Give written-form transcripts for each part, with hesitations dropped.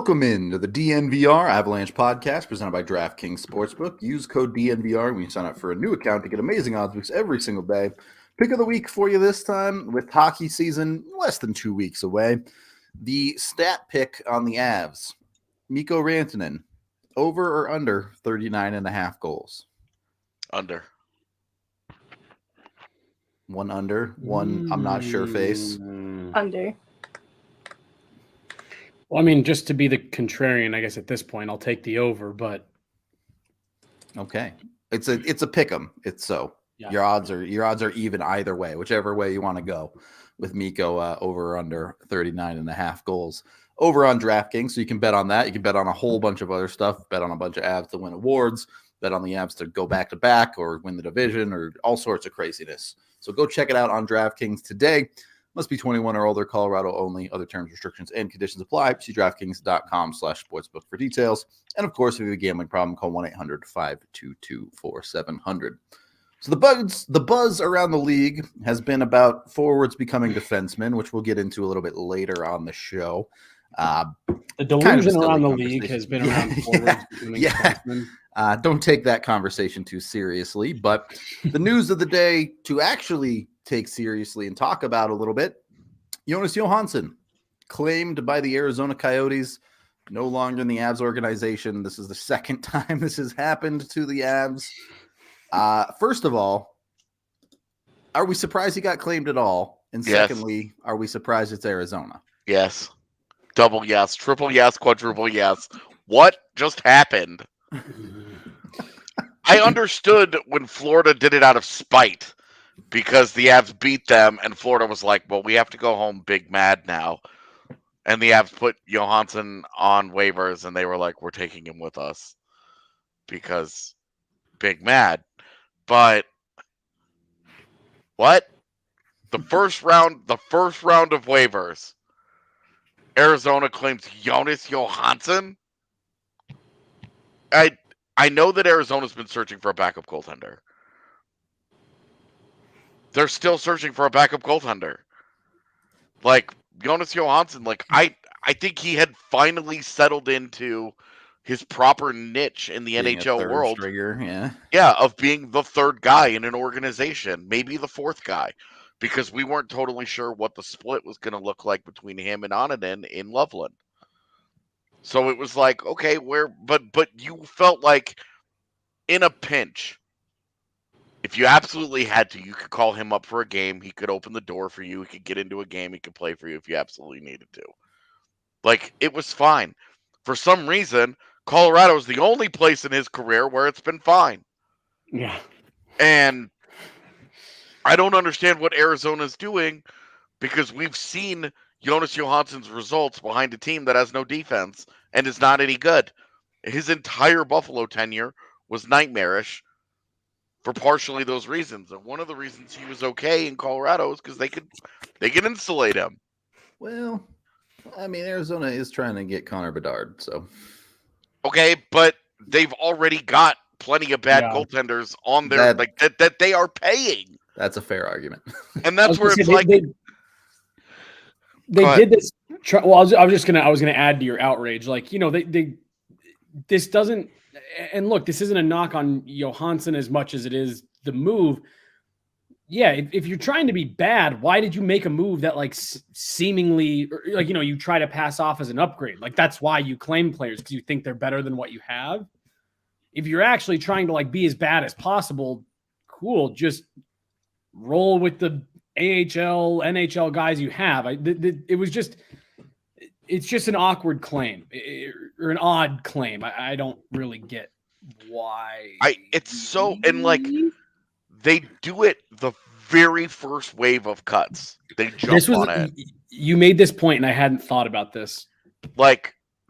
Welcome into the DNVR Avalanche podcast presented by DraftKings Sportsbook. Use code DNVR when you sign up for a new account to get amazing odds boosts every single day. Pick of the week for you this time with hockey season less than 2 weeks away. The stat pick on the Avs, Mikko Rantanen, over or under 39.5 goals? Under. One under, one I'm not sure face. Under. Well, I mean, just to be the contrarian, I guess at this point, I'll take the over, but okay. It's a pick'em. It's so. Yeah. Your odds are even either way, whichever way you want to go with Mikko over or under 39.5 goals. Over on DraftKings, so you can bet on that. You can bet on a whole bunch of other stuff, bet on a bunch of Avs to win awards, bet on the Avs to go back-to-back or win the division or all sorts of craziness. So go check it out on DraftKings today. Must be 21 or older, Colorado only. Other terms, restrictions, and conditions apply. See DraftKings.com/sportsbook for details. And, of course, if you have a gambling problem, call 1-800-522-4700. So the buzz around the league has been about forwards becoming defensemen, which we'll get into a little bit later on the show. The delusion around the league has been around forwards becoming defensemen. Don't take that conversation too seriously. But the news of the day to actually take seriously and talk about a little bit, Jonas Johansson, claimed by the Arizona Coyotes, no longer in the Avs organization. This is the second time this has happened to the Avs. First of all, are we surprised he got claimed at all? And secondly, are we surprised it's Arizona? Yes. Double yes. Triple yes. Quadruple yes. What just happened? I understood when Florida did it out of spite because the Avs beat them and Florida was like, well, we have to go home big mad now. And the Avs put Johansson on waivers and they were like, we're taking him with us because big mad. But what? The first round of waivers, Arizona claims Jonas Johansson. I know that Arizona's been searching for a backup goaltender. They're still searching for a backup goaltender. Like Jonas Johansson, I think he had finally settled into his proper niche in the being NHL world. Stringer, of being the third guy in an organization, maybe the fourth guy, because we weren't totally sure what the split was going to look like between him and Onanen in Loveland. So it was like, okay, but you felt like in a pinch, if you absolutely had to, you could call him up for a game. He could open the door for you. He could get into a game. He could play for you if you absolutely needed to. It was fine. For some reason, Colorado is the only place in his career where it's been fine. Yeah. And I don't understand what Arizona's doing because we've seen Jonas Johansson's results behind a team that has no defense and is not any good. His entire Buffalo tenure was nightmarish for partially those reasons. And one of the reasons he was okay in Colorado is because they could insulate him. Well, I mean, Arizona is trying to get Connor Bedard, so. Okay, but they've already got plenty of bad goaltenders on their that they are paying. That's a fair argument. And that's where it's they did this. Well, I was gonna add to your outrage. This doesn't. And look, this isn't a knock on Johansson as much as it is the move. Yeah, if you're trying to be bad, why did you make a move that seemingly you try to pass off as an upgrade? That's why you claim players, because you think they're better than what you have. If you're actually trying to be as bad as possible, cool, just roll with the AHL, NHL guys you have. It's just an awkward claim or an odd claim. I don't really get why. They do it the very first wave of cuts. They jump on it. You made this point, and I hadn't thought about this.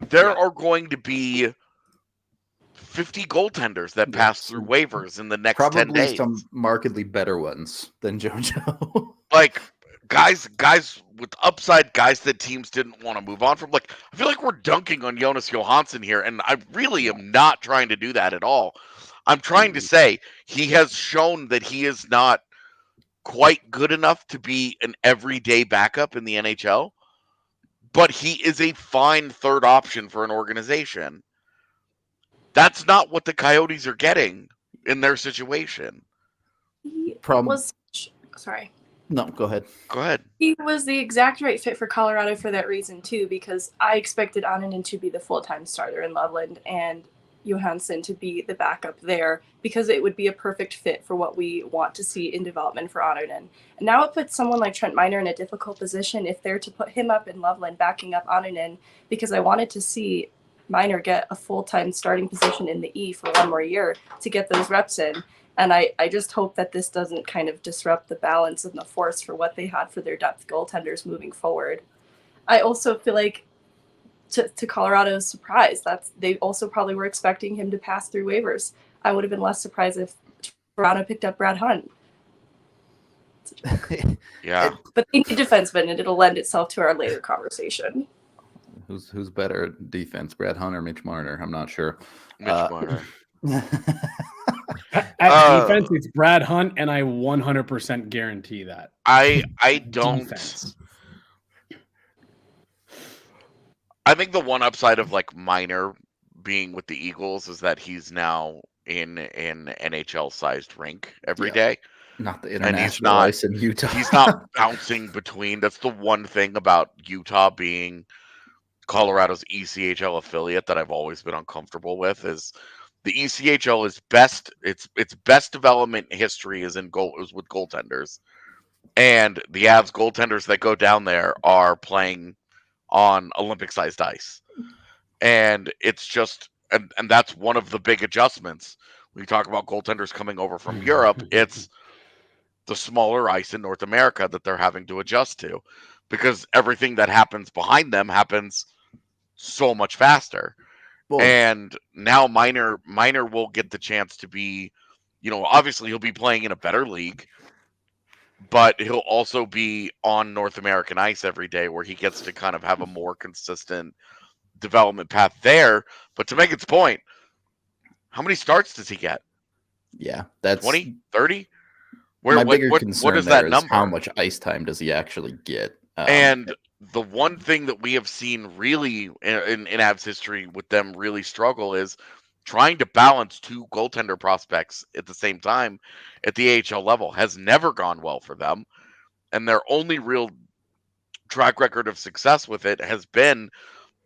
There are going to be 50 goaltenders that pass through waivers in the next 10 days. Probably some markedly better ones than JoJo. Guys with upside, guys that teams didn't want to move on from. I feel like we're dunking on Jonas Johansson here, and I really am not trying to do that at all. I'm trying to say he has shown that he is not quite good enough to be an everyday backup in the NHL. but he is a fine third option for an organization. That's not what the Coyotes are getting in their situation. Sorry. No, go ahead. Go ahead. He was the exact right fit for Colorado for that reason, too, because I expected Annunen to be the full-time starter in Loveland and Johansson to be the backup there, because it would be a perfect fit for what we want to see in development for Annunen. And now it puts someone like Trent Miner in a difficult position if they're to put him up in Loveland backing up Annunen, because I wanted to see Miner get a full-time starting position in the E for one more year to get those reps in. And I just hope that this doesn't kind of disrupt the balance and the force for what they had for their depth goaltenders moving forward. I also feel like, to Colorado's surprise, they also probably were expecting him to pass through waivers. I would have been less surprised if Toronto picked up Brad Hunt. Yeah. But they need defensemen, and it'll lend itself to our later conversation. Who's better at defense, Brad Hunt or Mitch Marner? I'm not sure. Mitch Marner. At defense, it's Brad Hunt, and I 100% guarantee that. I don't. Defense. I think the one upside of like Miner being with the Eagles is that he's now in an NHL-sized rink every day. Not the And he's international not ice in Utah. He's not bouncing between. That's the one thing about Utah being Colorado's ECHL affiliate that I've always been uncomfortable with is the ECHL is best. Its best development history is with goaltenders, and the Avs goaltenders that go down there are playing on Olympic-sized ice, and it's just and that's one of the big adjustments. When you talk about goaltenders coming over from Europe, it's the smaller ice in North America that they're having to adjust to, because everything that happens behind them happens so much faster. Well, And now Miner will get the chance to be, obviously he'll be playing in a better league, but he'll also be on North American ice every day where he gets to kind of have a more consistent development path there. But to make its point, how many starts does he get? yeah, that's 20, 30? my bigger concern. What is there that is number? how much ice time does he actually get? And the one thing that we have seen really in Avs history with them really struggle is trying to balance two goaltender prospects at the same time at the AHL level has never gone well for them. And their only real track record of success with it has been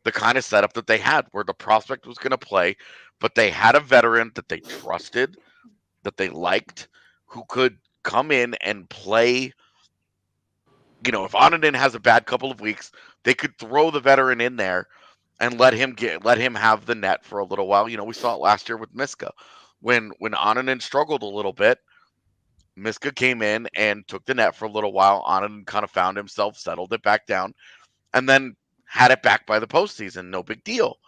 the kind of setup that they had where the prospect was going to play, but they had a veteran that they trusted, that they liked, who could come in and play. If Annunen has a bad couple of weeks, they could throw the veteran in there and let him have the net for a little while. We saw it last year with Miska. When Annunen struggled a little bit, Miska came in and took the net for a little while. Annunen kind of found himself, settled it back down, and then had it back by the postseason. No big deal.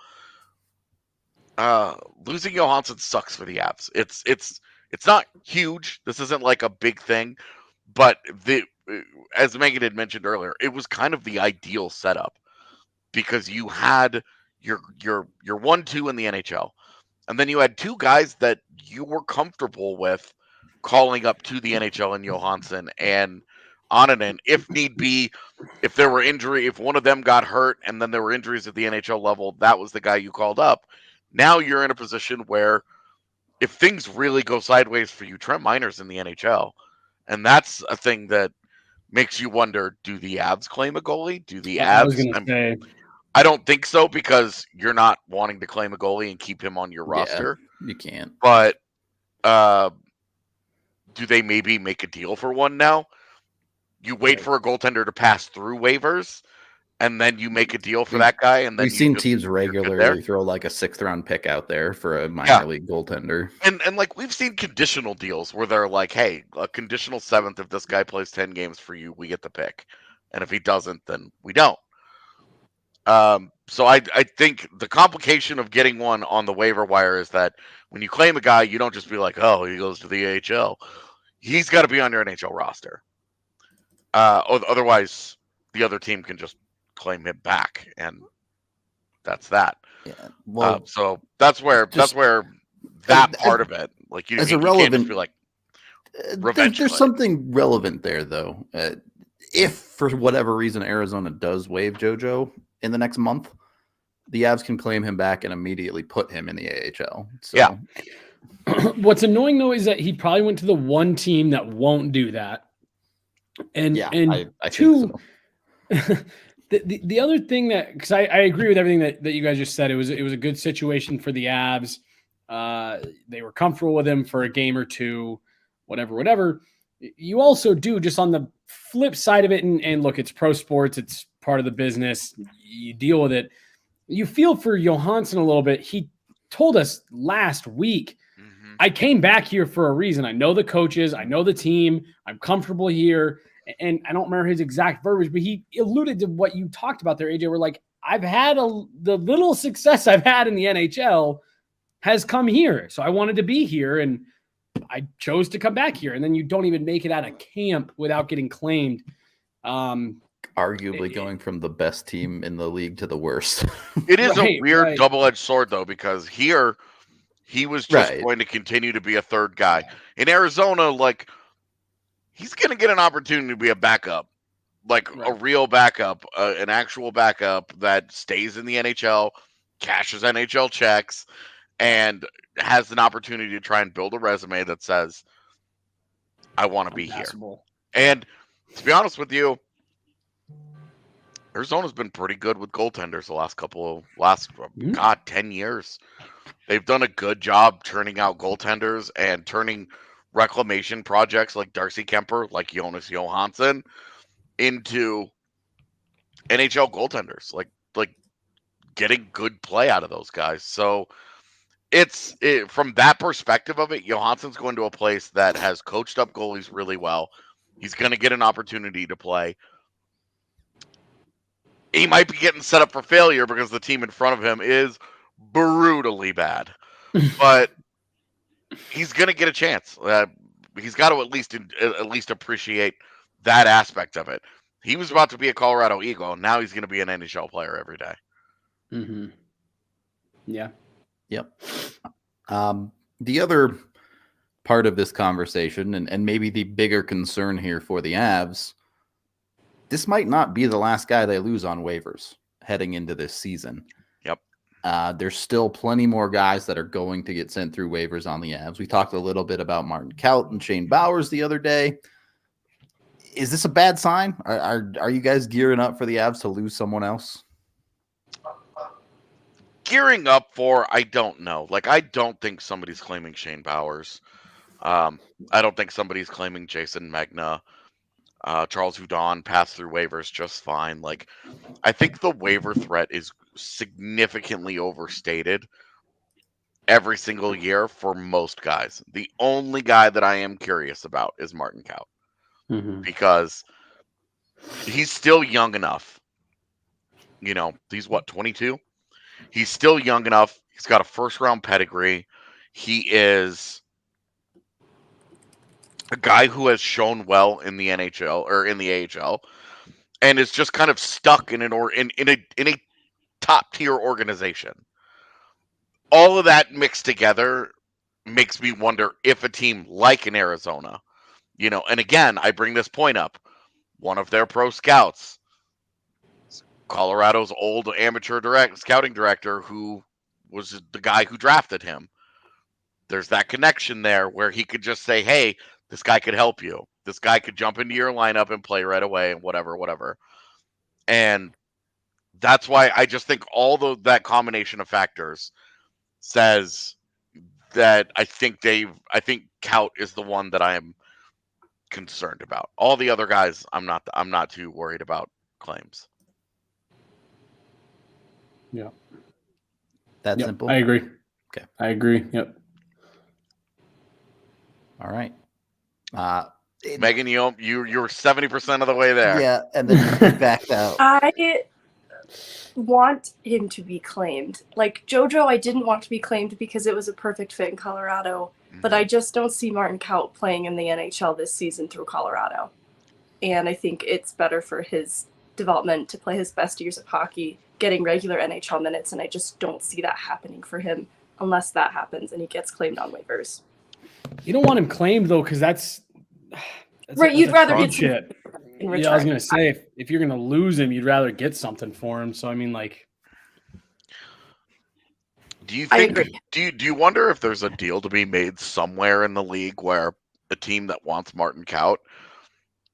Losing Johansson sucks for the Avs. It's not huge. This isn't like a big thing, but as Megan had mentioned earlier, it was kind of the ideal setup because you had your 1-2 in the NHL, and then you had two guys that you were comfortable with calling up to the NHL in Johansson and Annunen, if need be. If there were injury, if one of them got hurt and then there were injuries at the NHL level, that was the guy you called up. Now you're in a position where if things really go sideways for you, Trent Miner's in the NHL. And that's a thing that makes you wonder, do the Avs claim a goalie? Do the Avs? I was going to say. I don't think so, because you're not wanting to claim a goalie and keep him on your roster. You can't. But do they maybe make a deal for one now? You wait for a goaltender to pass through waivers, and then you make a deal for that guy. And then we've seen teams regularly throw like a 6th-round pick out there for a minor league goaltender. And like we've seen conditional deals where they're like, hey, a conditional 7th, if this guy plays 10 games for you, we get the pick. And if he doesn't, then we don't. So I think the complication of getting one on the waiver wire is that when you claim a guy, you don't just be like, oh, he goes to the AHL. He's got to be on your NHL roster. Otherwise, the other team can just claim him back, and that's that. Yeah. Well, so that's where that part of it, like you can't just be like revenge. There's something relevant there, though. if for whatever reason Arizona does waive JoJo in the next month, the Avs can claim him back and immediately put him in the AHL. So. Yeah. What's annoying though is that he probably went to the one team that won't do that. And I two, think so. the other thing that, because I agree with everything that you guys just said, it was a good situation for the Avs. They were comfortable with him for a game or two, whatever. You also do, just on the flip side of it, and look, it's pro sports, it's part of the business, you deal with it. You feel for Johansson a little bit. He told us last week, I came back here for a reason. I know the coaches, I know the team, I'm comfortable here. And I don't remember his exact verbiage, but he alluded to what you talked about there, AJ, where like, I've had the little success I've had in the NHL has come here. So I wanted to be here and I chose to come back here. And then you don't even make it out of camp without getting claimed. Arguably going from the best team in the league to the worst. It is a weird double-edged sword, though, because here he was just going to continue to be a third guy. In Arizona, like, he's going to get an opportunity to be a backup, like a real backup, an actual backup that stays in the NHL, cashes NHL checks, and has an opportunity to try and build a resume that says, I want to be here. And to be honest with you, Arizona's been pretty good with goaltenders the last 10 years. They've done a good job turning out goaltenders and turning reclamation projects like Darcy Kemper, like Jonas Johansson, into NHL goaltenders, like getting good play out of those guys. So it's from that perspective of it, Johansson's going to a place that has coached up goalies really well. He's going to get an opportunity to play. He might be getting set up for failure because the team in front of him is brutally bad, but he's going to get a chance. He's got to at least appreciate that aspect of it. He was about to be a Colorado Eagle. Now he's going to be an NHL player every day. Mm-hmm. Yeah. Yep. The other part of this conversation, and maybe the bigger concern here for the Avs, this might not be the last guy they lose on waivers heading into this season. Yep. There's still plenty more guys that are going to get sent through waivers on the Avs. We talked a little bit about Martin Kaut and Shane Bowers the other day. Is this a bad sign? Are you guys gearing up for the Avs to lose someone else? Gearing up for, I don't know. Like, I don't think somebody's claiming Shane Bowers. I don't think somebody's claiming Jason Megna. Charles Hudon passed through waivers just fine. Like, I think the waiver threat is significantly overstated every single year for most guys. The only guy that I am curious about is Martin Kaut, because he's still young enough. You know, he's 22? He's still young enough. He's got a first-round pedigree. He is a guy who has shown well in the NHL or in the AHL, and is just kind of stuck in a top tier organization. All of that mixed together makes me wonder if a team like in Arizona, you know, and again, I bring this point up. One of their pro scouts, Colorado's old amateur scouting director, who was the guy who drafted him. There's that connection there where he could just say, hey, this guy could help you. This guy could jump into your lineup and play right away and whatever. And that's why I just think that combination of factors says that I think Kaut is the one that I am concerned about. All the other guys, I'm not too worried about claims. Yeah. That simple? I agree. Okay. I agree. Yep. All right. Megan, you're 70% of the way there. Yeah, and then you backed out. I want him to be claimed. Like JoJo, I didn't want to be claimed because it was a perfect fit in Colorado, but I just don't see Martin Kaut playing in the NHL this season through Colorado. And I think it's better for his development to play his best years of hockey, getting regular NHL minutes, and I just don't see that happening for him unless that happens and he gets claimed on waivers. You don't want him claimed though, because that's right. You'd rather get shit. in return. Yeah, I was gonna say if you're gonna lose him, you'd rather get something for him. So I mean, like, do you I think? agree. Do you wonder if there's a deal to be made somewhere in the league where a team that wants Martin Kaut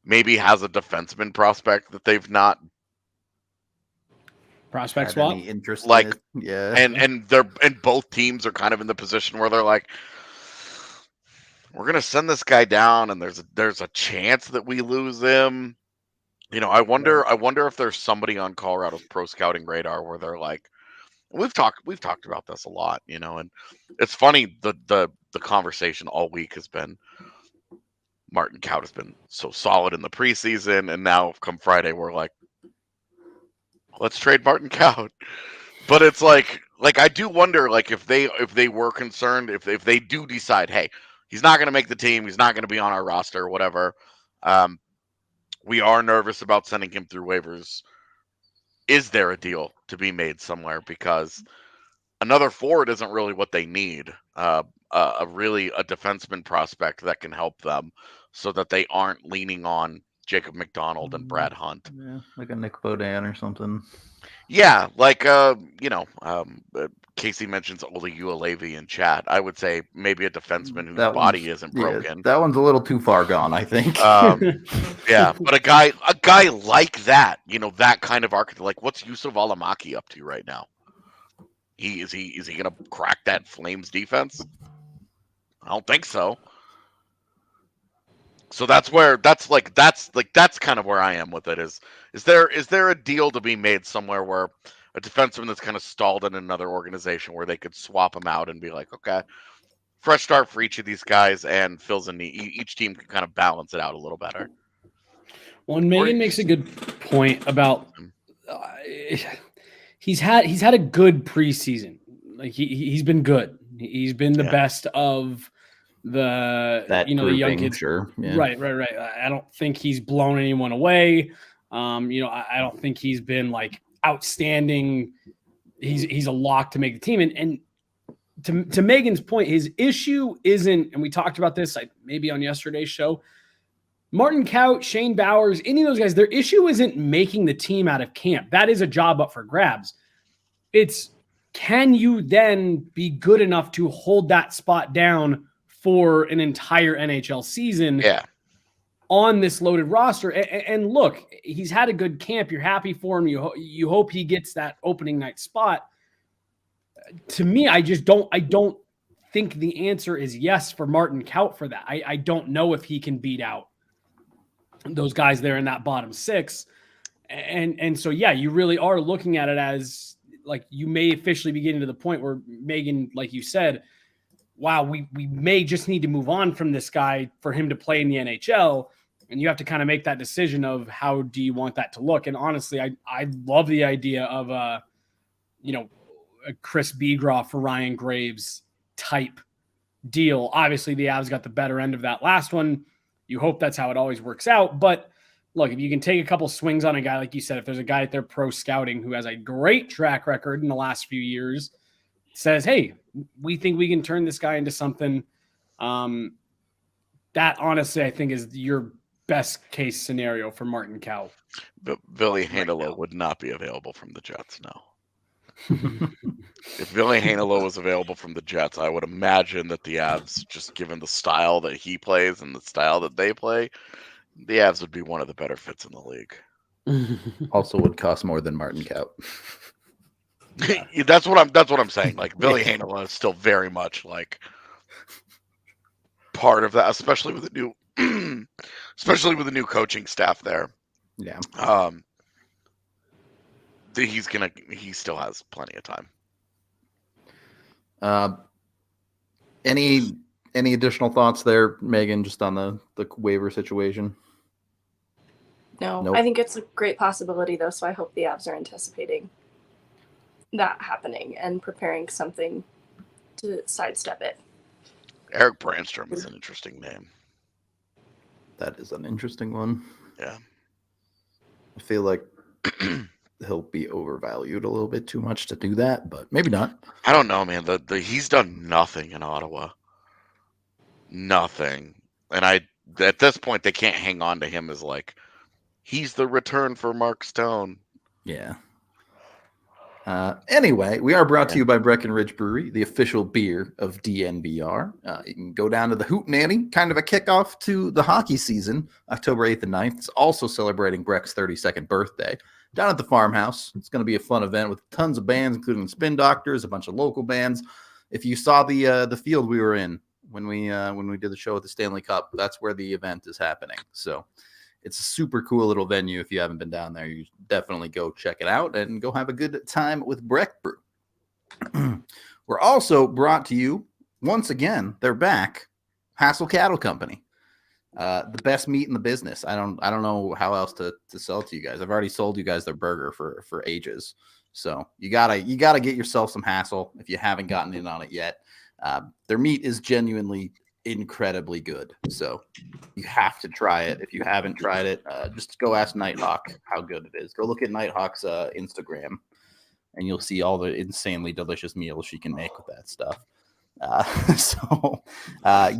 maybe has a defenseman prospect that they've not prospect Had swap. any interest in like, it? Yeah. and both teams are kind of in the position where they're like, we're gonna send this guy down, and there's a chance that we lose him. You know, I wonder if there's somebody on Colorado's pro scouting radar where they're like, we've talked about this a lot, you know, and it's funny the conversation all week has been Martin Kaut has been so solid in the preseason, and now come Friday we're like, let's trade Martin Kaut. But it's like I do wonder, like, if they were concerned, if they do decide, hey, he's not going to make the team, he's not going to be on our roster or whatever, we are nervous about sending him through waivers. Is there a deal to be made somewhere? Because another forward isn't really what they need. A defenseman prospect that can help them, so that they aren't leaning on Jacob McDonald and Brad Hunt. Yeah, like a Nick Beaudin or something. Yeah, like Casey mentions Oli Ualevi in chat. I would say maybe a defenseman whose body isn't broken. That one's a little too far gone, I think. Yeah, but a guy like that, you know, that kind of archetype. Like, what's Yusuf Alamaki up to right now? Is he gonna crack that Flames defense? I don't think so. So that's kind of where I am with it. Is there a deal to be made somewhere where a defenseman that's kind of stalled in another organization where they could swap him out and be like, okay, fresh start for each of these guys and fills a need. Each team can kind of balance it out a little better. Well, and Megan makes a good point about he's had a good preseason. Like he's been good. He's been the best of the the young kids. Sure. Yeah. Right. I don't think he's blown anyone away. I don't think he's been like outstanding. He's a lock to make the team. And to Megan's point, his issue isn't, and we talked about this maybe on yesterday's show, Martin Kaut, Shane Bowers, any of those guys, their issue isn't making the team out of camp. That is a job up for grabs. It's, can you then be good enough to hold that spot down for an entire NHL season on this loaded roster? And look, he's had a good camp. You're happy for him. You hope he gets that opening night spot. To me, I don't think the answer is yes for Martin Kaut for that. I don't know if he can beat out those guys there in that bottom six. And so, yeah, you really are looking at it as like you may officially be getting to the point where, Megan, like you said, wow, we may just need to move on from this guy for him to play in the NHL. And you have to kind of make that decision of how do you want that to look. And honestly, I love the idea of a Chris Begroff for Ryan Graves type deal. Obviously, the Avs got the better end of that last one. You hope that's how it always works out. But look, if you can take a couple swings on a guy, like you said, if there's a guy at their pro scouting who has a great track record in the last few years, says, hey, we think we can turn this guy into something, that honestly, I think is your best case scenario for Martin Kaut. But Billy Hanelo would not be available from the Jets, no. If Billy Hanelo was available from the Jets, I would imagine that the Avs, just given the style that he plays and the style that they play, the Avs would be one of the better fits in the league. Also would cost more than Martin Kaut. That's what I'm saying. Like, Billy Hanelo is still very much like part of that, especially with the new coaching staff there. Yeah. He still has plenty of time. Any additional thoughts there, Megan, just on the waiver situation? No, Nope. I think it's a great possibility though. So I hope the Avs are anticipating that happening and preparing something to sidestep it. Eric Brandstrom is an interesting name. That is an interesting one. Yeah. I feel like he'll be overvalued a little bit too much to do that, but maybe not. I don't know, man. He's done nothing in Ottawa. Nothing. And at this point, they can't hang on to him as like He's the return for Mark Stone. Yeah. Anyway, we are brought to you by Breckenridge Brewery, the official beer of DNVR. You can go down to the Hootenanny, kind of a kickoff to the hockey season, October 8th and 9th. It's also celebrating Breck's 32nd birthday down at the farmhouse. It's going to be a fun event with tons of bands, including Spin Doctors, a bunch of local bands. If you saw the field we were in when we did the show at the Stanley Cup, that's where the event is happening. So it's a super cool little venue. If you haven't been down there, you definitely go check it out and go have a good time with Breck Brew. We're also brought to you, once again, they're back, Hassel Cattle Company. The best meat in the business. I don't know how else to sell it to you guys. I've already sold you guys their burger for ages. So you gotta get yourself some Hassel if you haven't gotten in on it yet. Their meat is genuinely incredibly good. So you have to try it. If you haven't tried it, just go ask Nighthawk how good it is. Go look at Nighthawk's Instagram and you'll see all the insanely delicious meals she can make with that stuff. So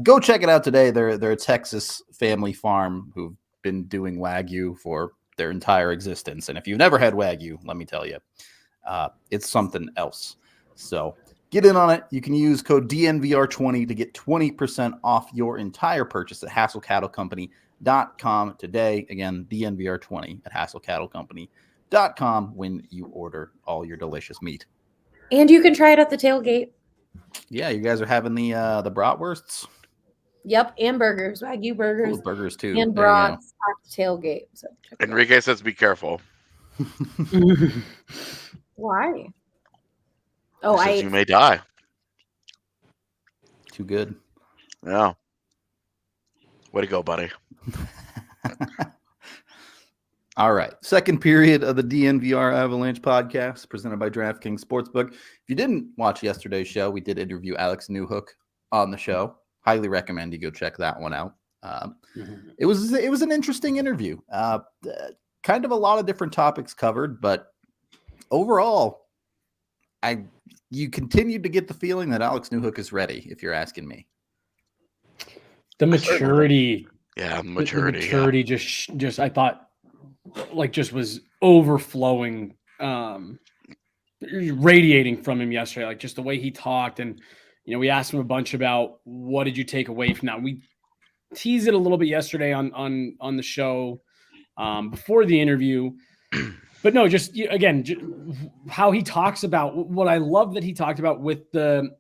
go check it out today. They're a Texas family farm who've been doing Wagyu for their entire existence. And if you've never had Wagyu, let me tell you, it's something else. So get in on it. You can use code DNVR20 to get 20% off your entire purchase at HassleCattleCompany.com today. Again, DNVR20 at HassleCattleCompany.com when you order all your delicious meat. And you can try it at the tailgate. Yeah, you guys are having the bratwursts. Yep, and burgers, Wagyu burgers. Ooh, burgers too. And brats at the tailgate. So Enrique says be careful. Why? You may die. Too good. Yeah. Way to go, buddy. All right. Second period of the DNVR Avalanche podcast presented by DraftKings Sportsbook. If you didn't watch yesterday's show, we did interview Alex Newhook on the show. Highly recommend you go check that one out. It was an interesting interview. Kind of a lot of different topics covered, but overall, you continued to get the feeling that Alex Newhook is ready, if you're asking me. The maturity. Yeah, The maturity just I thought just was overflowing, radiating from him yesterday. Like just the way he talked, and we asked him a bunch about what did you take away from that. We teased it a little bit yesterday on the show before the interview. But no, just how he talks about what I love that he talked about with the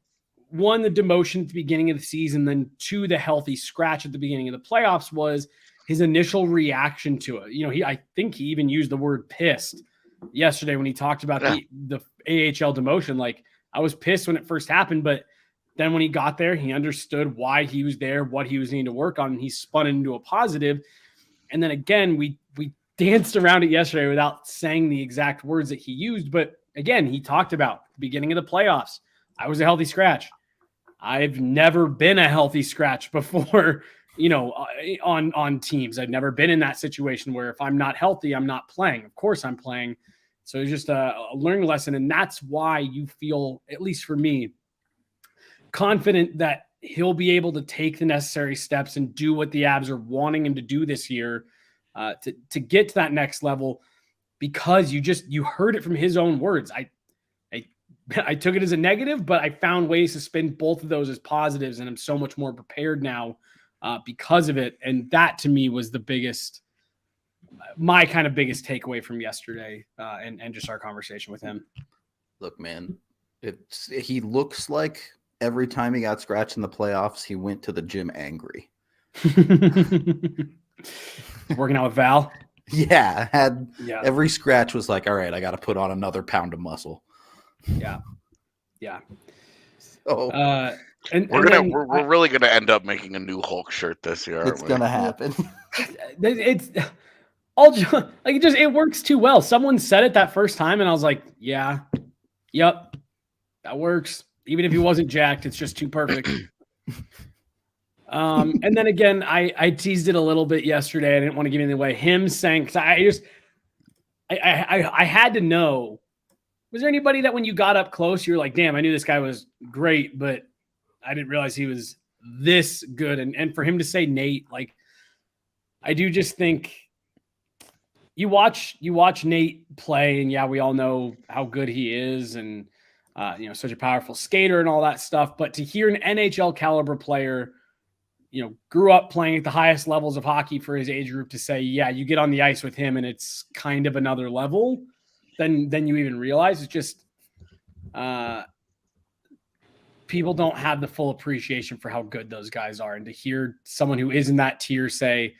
demotion at the beginning of the season, then two, the healthy scratch at the beginning of the playoffs was his initial reaction to it. I think he even used the word pissed yesterday when he talked about the AHL demotion. Like, I was pissed when it first happened, but then when he got there, he understood why he was there, what he was needing to work on, and he spun it into a positive. And then again, we danced around it yesterday without saying the exact words that he used. But again, he talked about the beginning of the playoffs. I was a healthy scratch. I've never been a healthy scratch before, on teams. I've never been in that situation where if I'm not healthy, I'm not playing. Of course I'm playing. So it's just a learning lesson. And that's why you feel, at least for me, confident that he'll be able to take the necessary steps and do what the Avs are wanting him to do this year. To get to that next level, because you heard it from his own words. I took it as a negative, but I found ways to spin both of those as positives, and I'm so much more prepared now because of it. And that to me was my kind of biggest takeaway from yesterday and just our conversation with him. Look, man, he looks like every time he got scratched in the playoffs, he went to the gym angry. Working out with Val. Yeah. Every scratch was like, all right, I got to put on another pound of muscle. Yeah. So we're really gonna end up making a new Hulk shirt this year. It's gonna happen. It's all it works too well. Someone said it that first time, and I was like, yeah, yep, that works. Even if he wasn't jacked, it's just too perfect. And then again, I teased it a little bit yesterday. I didn't want to give anything away. Him saying, because I had to know, was there anybody that when you got up close, you were like, damn, I knew this guy was great, but I didn't realize he was this good. And for him to say Nate, like, I do just think you watch Nate play, and yeah, we all know how good he is, and such a powerful skater and all that stuff. But to hear an NHL caliber player, grew up playing at the highest levels of hockey for his age group, to say, yeah, you get on the ice with him and it's kind of another level than you even realize. It's just people don't have the full appreciation for how good those guys are. And to hear someone who is in that tier say,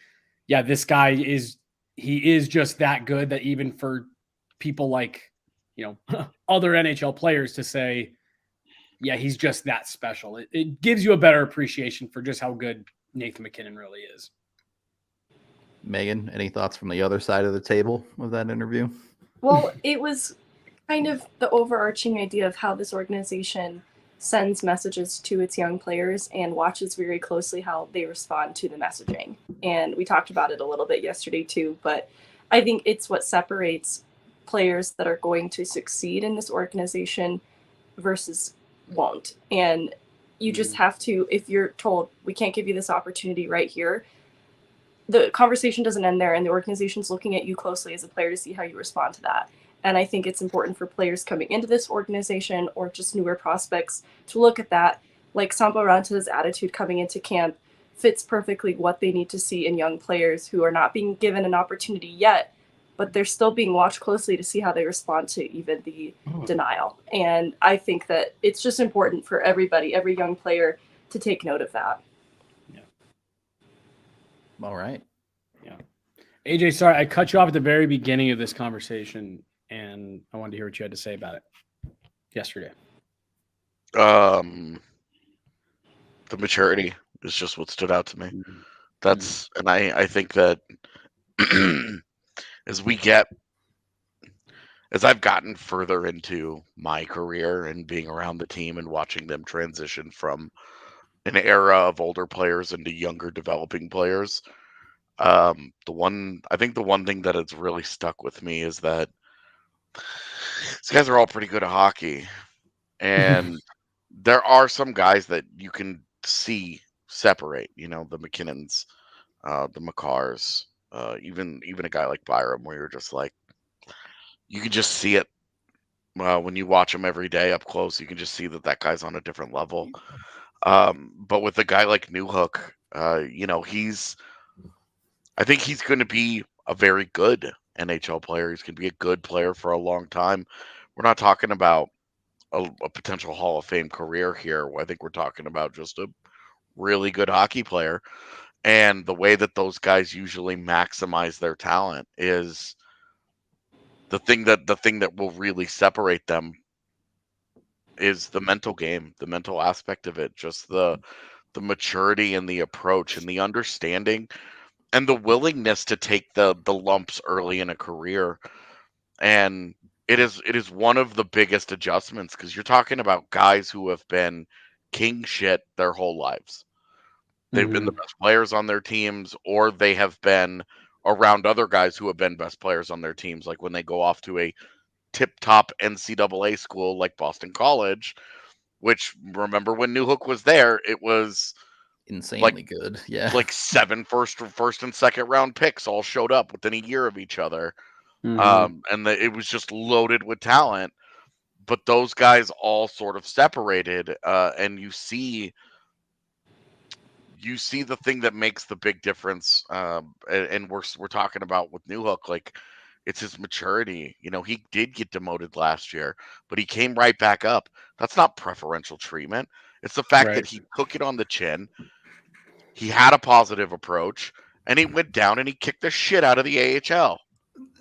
yeah, this guy is just that good, that even for people like, other NHL players to say, yeah, he's just that special. It gives you a better appreciation for just how good Nathan MacKinnon really is. Megan, any thoughts from the other side of the table of that interview? Well, it was kind of the overarching idea of how this organization sends messages to its young players and watches very closely how they respond to the messaging. And we talked about it a little bit yesterday too, but I think it's what separates players that are going to succeed in this organization versus won't. And you just have to, if you're told we can't give you this opportunity right here, the conversation doesn't end there, and the organization's looking at you closely as a player to see how you respond to that. And I think it's important for players coming into this organization or just newer prospects to look at that. Like Sampo Ranta's attitude coming into camp fits perfectly what they need to see in young players who are not being given an opportunity yet, but they're still being watched closely to see how they respond to even the denial. And I think that it's just important for everybody, every young player, to take note of that. Yeah. All right. Yeah. AJ, sorry, I cut you off at the very beginning of this conversation, and I wanted to hear what you had to say about it yesterday. The maturity is just what stood out to me. That's, and I think that as I've gotten further into my career and being around the team and watching them transition from an era of older players into younger developing players, the one thing that has really stuck with me is that these guys are all pretty good at hockey, and there are some guys that you can see separate, the McKinnons, the Makars, even a guy like Byram, where you're just like, you can just see it when you watch him every day up close. You can just see that guy's on a different level. But with a guy like Newhook, I think he's going to be a very good NHL player. He's going to be a good player for a long time. We're not talking about a potential Hall of Fame career here. I think we're talking about just a really good hockey player. And the way that those guys usually maximize their talent is the thing that will really separate them is the mental game, the mental aspect of it, just the maturity and the approach and the understanding and the willingness to take the lumps early in a career. And it is one of the biggest adjustments, because you're talking about guys who have been king shit their whole lives. They've been the best players on their teams, or they have been around other guys who have been best players on their teams. Like when they go off to a tip-top NCAA school like Boston College, which, remember when Newhook was there, it was insanely good. Yeah. Like 7 first and second round picks all showed up within a year of each other. It was just loaded with talent. But those guys all sort of separated, and you see the thing that makes the big difference, and we're talking about with Newhook, like, it's his maturity. He did get demoted last year, but he came right back up. That's not preferential treatment. It's the fact that he took it on the chin. He had a positive approach, and he went down and he kicked the shit out of the AHL.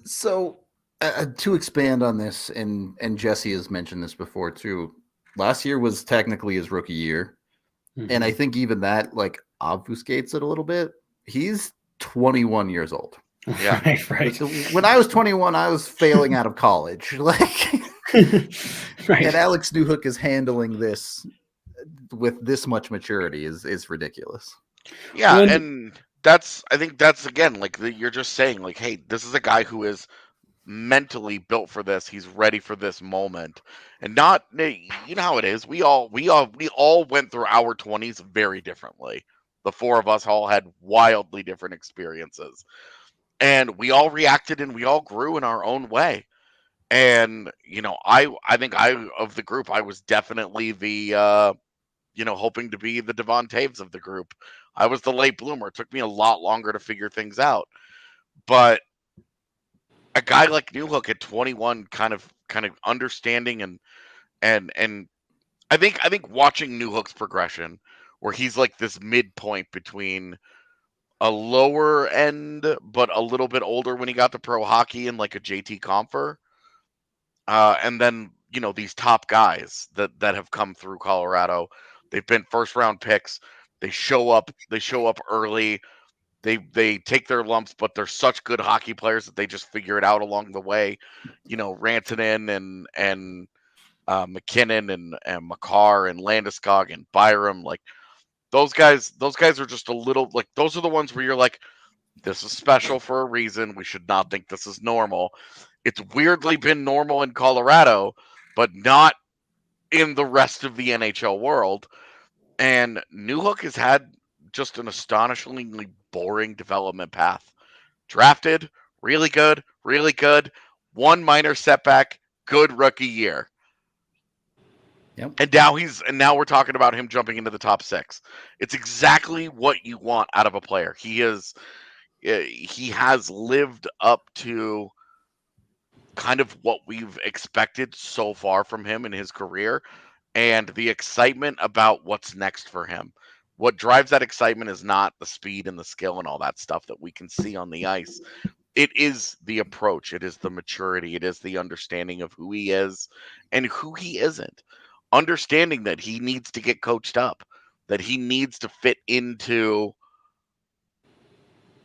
So to expand on this, and Jesse has mentioned this before too, last year was technically his rookie year. And I think even that obfuscates it a little bit. He's 21 years old. Yeah. Right. When I was 21, I was failing out of college. And Alex Newhook is handling this with this much maturity is ridiculous. Yeah, and I think that's again, you're just saying, hey, this is a guy who is mentally built for this. He's ready for this moment, and not, you know how it is. We all went through our 20s very differently. The four of us all had wildly different experiences, and we all reacted and we all grew in our own way. And I think of the group, I was definitely the hoping to be the Devon Taves of the group. I was the late bloomer. It took me a lot longer to figure things out, but a guy like Newhook at 21, kind of understanding and I think watching Newhook's progression, where he's like this midpoint between a lower end but a little bit older when he got to pro hockey and like a JT Compher, and then these top guys that have come through Colorado. They've been first round picks. They show up early. They take their lumps, but they're such good hockey players that they just figure it out along the way. Rantanen and McKinnon and Makar and Landeskog and Byram, like those guys are just a little, like, those are the ones where you're like, this is special for a reason. We should not think this is normal. It's weirdly been normal in Colorado, but not in the rest of the NHL world. And Newhook has had just an astonishingly boring development path. Drafted, really good, one minor setback, good rookie year. Yep. And now we're talking about him jumping into the top 6. It's exactly what you want out of a player. He has lived up to kind of what we've expected so far from him in his career, and the excitement about what's next for him. What drives that excitement is not the speed and the skill and all that stuff that we can see on the ice. It is the approach. It is the maturity. It is the understanding of who he is and who he isn't. Understanding that he needs to get coached up, that he needs to fit into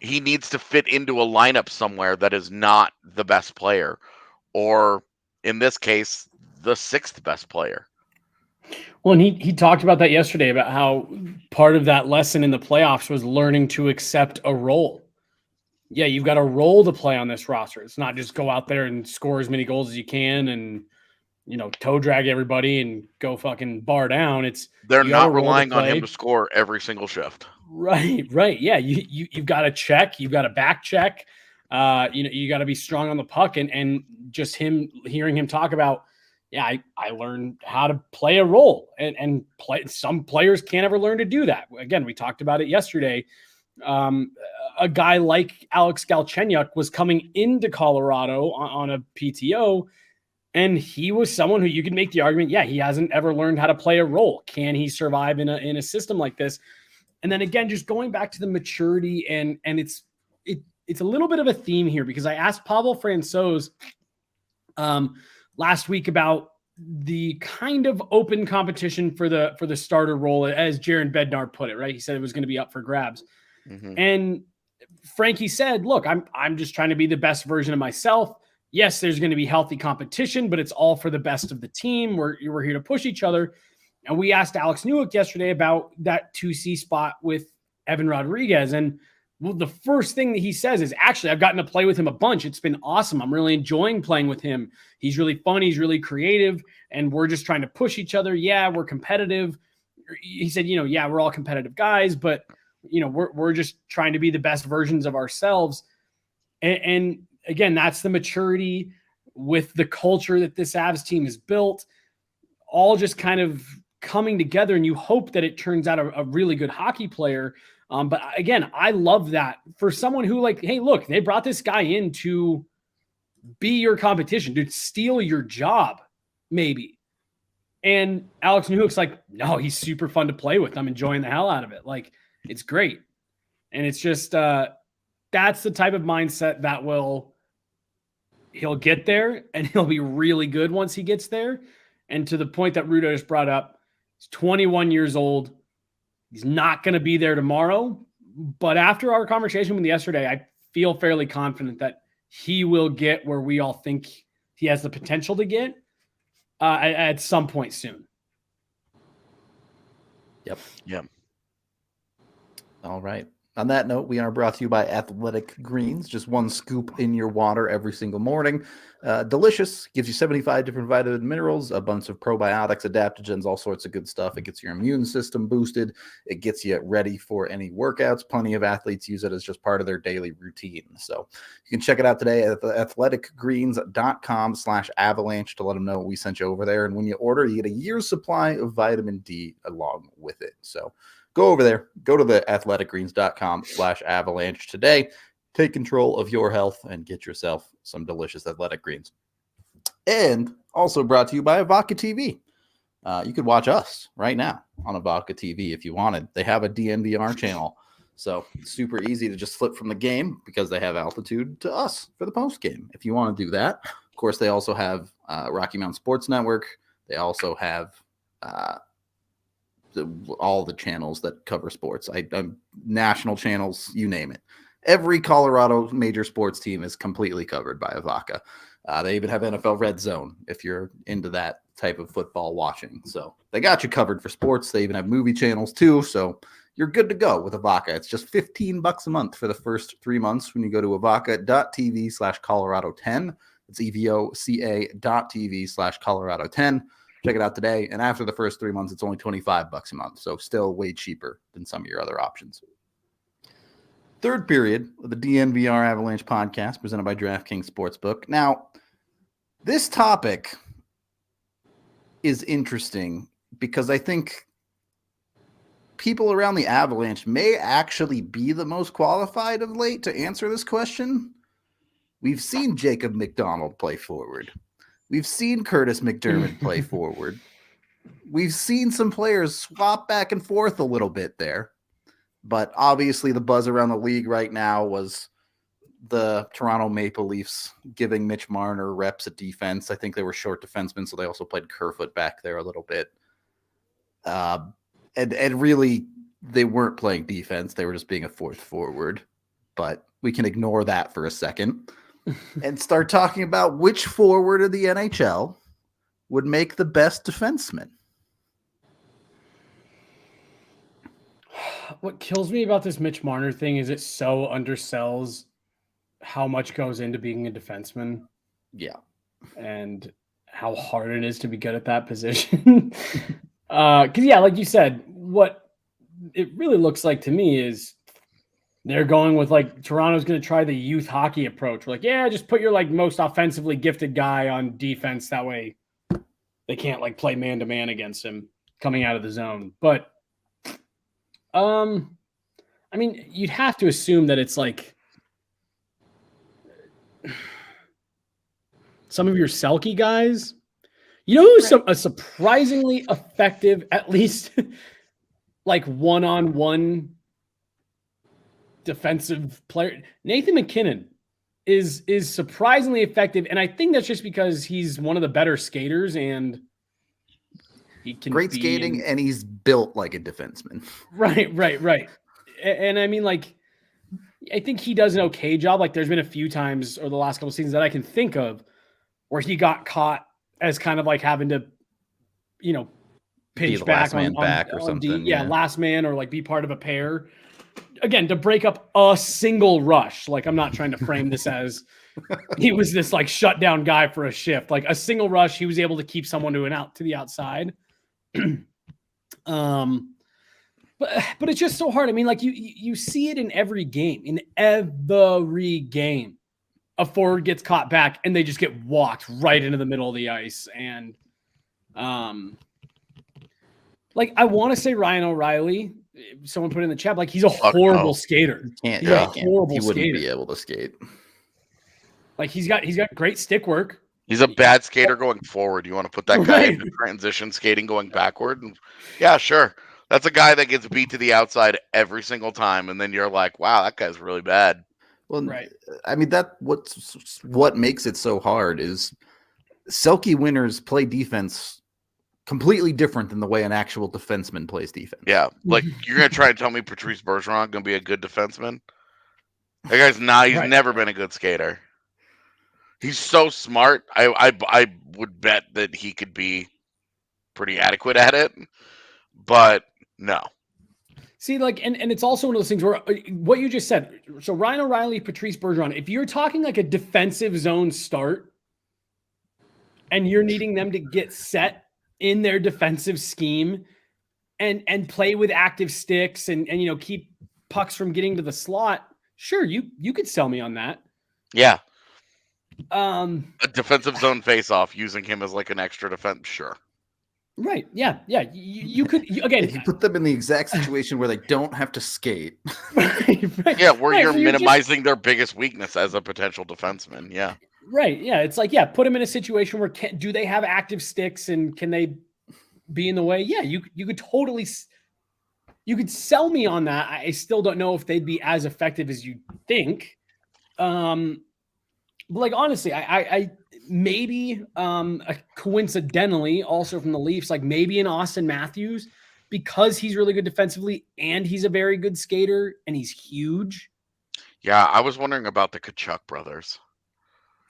a lineup somewhere that is not the best player, or in this case, the 6th best player. Well, and he talked about that yesterday, about how part of that lesson in the playoffs was learning to accept a role. Yeah, you've got a role to play on this roster. It's not just go out there and score as many goals as you can and toe drag everybody and go fucking bar down. They're not relying on him to score every single shift. Right. Yeah, you've got to check, you've got to back check. You got to be strong on the puck, and just hearing him talk about, yeah, I learned how to play a role, and play. Some players can't ever learn to do that. Again, we talked about it yesterday. A guy like Alex Galchenyuk was coming into Colorado on a PTO, and he was someone who you could make the argument, yeah, he hasn't ever learned how to play a role. Can he survive in a system like this? And then again, just going back to the maturity, and it's a little bit of a theme here, because I asked Pavel Francouz last week about the kind of open competition for the starter role, as Jaron Bednar put it, right? He said it was going to be up for grabs. Mm-hmm. And Frankie said, look, I'm just trying to be the best version of myself. Yes, there's going to be healthy competition, but it's all for the best of the team. We're here to push each other. And we asked Alex Newhook yesterday about that 2C spot with Evan Rodriguez. And well, the first thing that he says is, actually, I've gotten to play with him a bunch. It's been awesome. I'm really enjoying playing with him. He's really fun. He's really creative. And we're just trying to push each other. Yeah, we're competitive. He said, yeah, we're all competitive guys, but we're just trying to be the best versions of ourselves. And again, that's the maturity with the culture that this Avs team has built, all just kind of coming together. And you hope that it turns out a really good hockey player. But again, I love that for someone who, like, hey, look, they brought this guy in to be your competition, to steal your job, maybe. And Alex Newhook's like, no, he's super fun to play with. I'm enjoying the hell out of it. Like, it's great. And it's just, that's the type of mindset that he'll get there, and he'll be really good once he gets there. And to the point that Rudo just brought up, he's 21 years old. He's not going to be there tomorrow, but after our conversation with him yesterday, I feel fairly confident that he will get where we all think he has the potential to get at some point soon. Yep. Yeah. All right. On that note, we are brought to you by Athletic Greens. Just one scoop in your water every single morning. Delicious. Gives you 75 different vitamin and minerals, a bunch of probiotics, adaptogens, all sorts of good stuff. It gets your immune system boosted. It gets you ready for any workouts. Plenty of athletes use it as just part of their daily routine. So you can check it out today at athleticgreens.com/avalanche to let them know we sent you over there. And when you order, you get a year's supply of vitamin D along with it. So go over there, go to the athleticgreens.com/avalanche today. Take control of your health and get yourself some delicious Athletic Greens. And also brought to you by Vodka TV. You could watch us right now on Vodka TV if you wanted. They have a DNVR channel. So it's super easy to just flip from the game because they have altitude to us for the post game if you want to do that. Of course, they also have Rocky Mountain Sports Network. They also have all the channels that cover sports. National channels, you name it. Every Colorado major sports team is completely covered by Avaca. They even have NFL Red Zone if you're into that type of football watching. So they got you covered for sports. They even have movie channels too. So you're good to go with Avaca. It's just $15 a month for the first 3 months when you go to avaca.tv/Colorado10. It's evoca.tv/Colorado10. Check it out today. And after the first 3 months, it's only $25 a month. So still way cheaper than some of your other options. Third period of the DNVR Avalanche podcast presented by DraftKings Sportsbook. Now, this topic is interesting because I think people around the Avalanche may actually be the most qualified of late to answer this question. We've seen Jacob McDonald play forward. We've seen Curtis McDermott play forward. We've seen some players swap back and forth a little bit there. But obviously the buzz around the league right now was the Toronto Maple Leafs giving Mitch Marner reps at defense. I think they were short defensemen, so they also played Kerfoot back there a little bit. And really, they weren't playing defense. They were just being a fourth forward. But we can ignore that for a second and start talking about which forward of the NHL would make the best defenseman. What kills me about this Mitch Marner thing is it so undersells how much goes into being a defenseman. Yeah. And how hard it is to be good at that position. Because, yeah, like you said, what it really looks like to me is they're going with, like, Toronto's going to try the youth hockey approach. We're like, yeah, just put your, like, most offensively gifted guy on defense. That way they can't, like, play man-to-man against him coming out of the zone. But I mean, you'd have to assume that it's like some of your Selke guys. You know who's a surprisingly effective, at least like one-on-one defensive player? Nathan McKinnon is surprisingly effective, and I think that's just because he's one of the better skaters and he can great skating, and he's built like a defenseman. Right. And I mean, like, I think he does an okay job. Like, there's been a few times or the last couple of seasons that I can think of where he got caught as kind of like having to, you know, pinch back on something. Yeah, last man, or like be part of a pair. Again, to break up a single rush. Like, I'm not trying to frame this as he was this like shutdown guy for a shift. Like a single rush, he was able to keep someone to the outside. But it's just so hard. I mean, like you see it in every game. In every game, a forward gets caught back and they just get walked right into the middle of the ice. And like I want to say Ryan O'Reilly. Someone put in the chat, like he's a horrible skater. He wouldn't be able to skate. Like he's got great stick work. He's a bad skater going forward. You want to put that guy into transition skating going backward? And yeah, sure. That's a guy that gets beat to the outside every single time, and then you're like, wow, that guy's really bad. Well, I mean, what makes it so hard is Selke winners play defense completely different than the way an actual defenseman plays defense. Yeah, like you're gonna try to tell me Patrice Bergeron gonna be a good defenseman? That guy's not. He's never been a good skater. He's so smart. I would bet that he could be pretty adequate at it, but no. See, like, and it's also one of those things where what you just said. So Ryan O'Reilly, Patrice Bergeron, if you're talking like a defensive zone start and you're needing them to get set in their defensive scheme and play with active sticks and keep pucks from getting to the slot, sure, you could sell me on that. Yeah. A defensive zone face-off using him as like an extra defense, sure. Right. Yeah. Yeah. You could again. If you put them in the exact situation where they don't have to skate. Right. Yeah, where right, you're so minimizing their biggest weakness as a potential defenseman. Yeah. Right. Yeah. It's like, put them in a situation where do they have active sticks and can they be in the way? Yeah. You could totally. You could sell me on that. I still don't know if they'd be as effective as you think. But like honestly, I maybe coincidentally also from the Leafs, like maybe an Austin Matthews, because he's really good defensively and he's a very good skater and he's huge. Yeah, I was wondering about the Tkachuk brothers.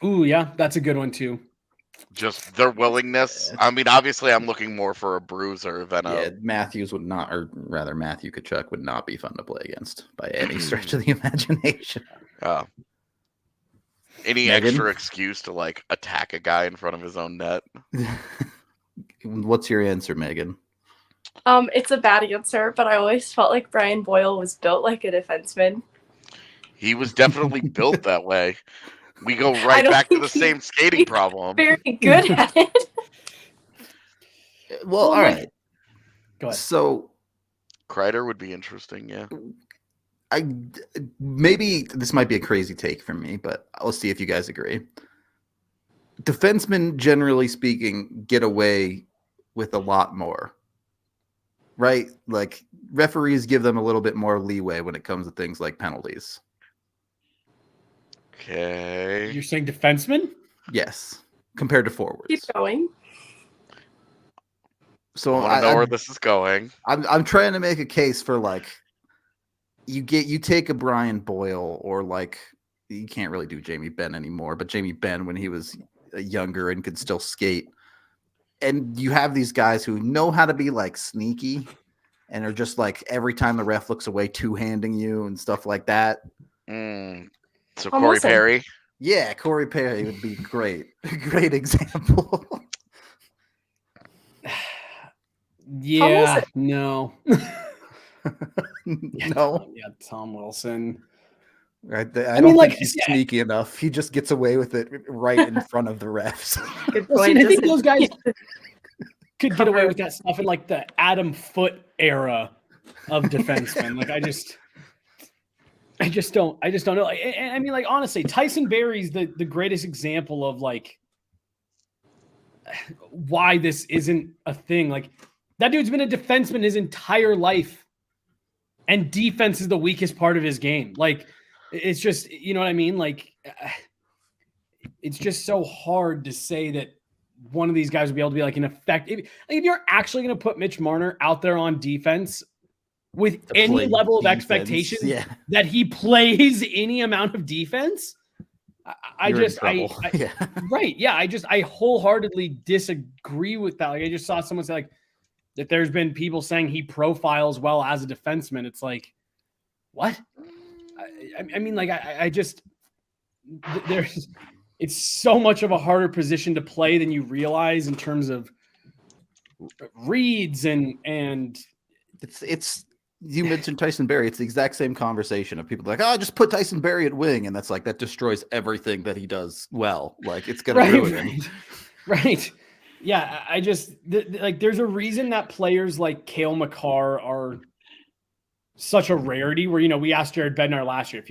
Ooh, yeah, that's a good one too. Just their willingness. I mean, obviously, I'm looking more for a bruiser than Matthews would not, or rather, Matthew Tkachuk would not be fun to play against by any stretch of the imagination. Any Megan? extra excuse to like attack a guy in front of his own net? What's your answer, Megan? It's a bad answer, but I always felt like Brian Boyle was built like a defenseman. He was definitely built that way. We go right back to the same skating problem. Very good at it. Well, all right. Go ahead. So Kreider would be interesting, yeah. Maybe this might be a crazy take from me, but I'll see if you guys agree. Defensemen, generally speaking, get away with a lot more, right? Like referees give them a little bit more leeway when it comes to things like penalties. Okay. You're saying defenseman? Yes, compared to forwards. Keep going. So I want to know where this is going. I'm trying to make a case for like you take a Brian Boyle, or like you can't really do Jamie Benn anymore, but Jamie Benn when he was younger and could still skate, and you have these guys who know how to be like sneaky and are just like every time the ref looks away two-handing you and stuff like that. So Corey Perry? Yeah, Corey Perry would be great. Great example. Yeah, no. No. Yeah, Tom Wilson. Right. I don't think he's sneaky enough. He just gets away with it right in front of the refs. Good Well, point. see, I think those guys could get away with that stuff in like the Adam Foote era of defensemen. Like I just don't know. I mean, like honestly, Tyson Barrie's the greatest example of like why this isn't a thing. Like that dude's been a defenseman his entire life, and defense is the weakest part of his game. Like it's just, you know what I mean? Like it's just so hard to say that one of these guys would be able to be like an effective. If you're actually going to put Mitch Marner out there on defense with any level of expectation that he plays any amount of defense, right. Yeah. I wholeheartedly disagree with that. Like I just saw someone say like that there's been people saying he profiles well as a defenseman. It's like, what? I mean, like it's so much of a harder position to play than you realize in terms of reads and it's you mentioned Tyson Barrie. It's the exact same conversation of people like, oh, just put Tyson Barrie at wing. And that's like, that destroys everything that he does well. Like it's going to ruin him. Right. Yeah. I just like, there's a reason that players like Cale Makar are such a rarity where, you know, we asked Jared Bednar last year,